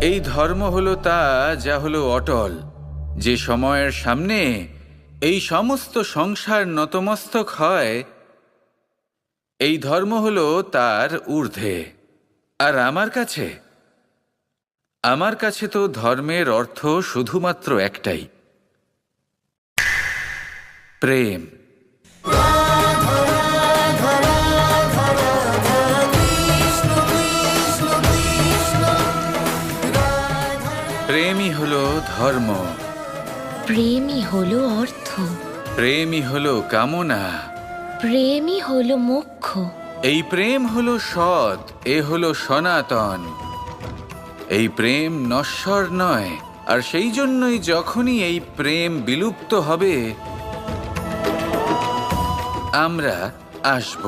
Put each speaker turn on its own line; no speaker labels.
এই ধর্ম হলো তা যা হলো অটল, যে সময়ের সামনে এই সমস্ত সংসার নতমস্তক হয়। এই ধর্ম হলো তার ঊর্ধ্বে। আর আমার কাছে তো ধর্মের অর্থ শুধুমাত্র একটাই, প্রেম। প্রেমই হলো ধর্ম,
প্রেমই হলো অর্থ,
প্রেমই হলো কামনা,
প্রেমই হলো মোক্ষ।
এই প্রেম হলো সৎ, এ হলো সনাতন। এই প্রেম নশ্বর নয়, আর সেই জন্যই যখনই এই প্রেম বিলুপ্ত হবে আমরা আসব।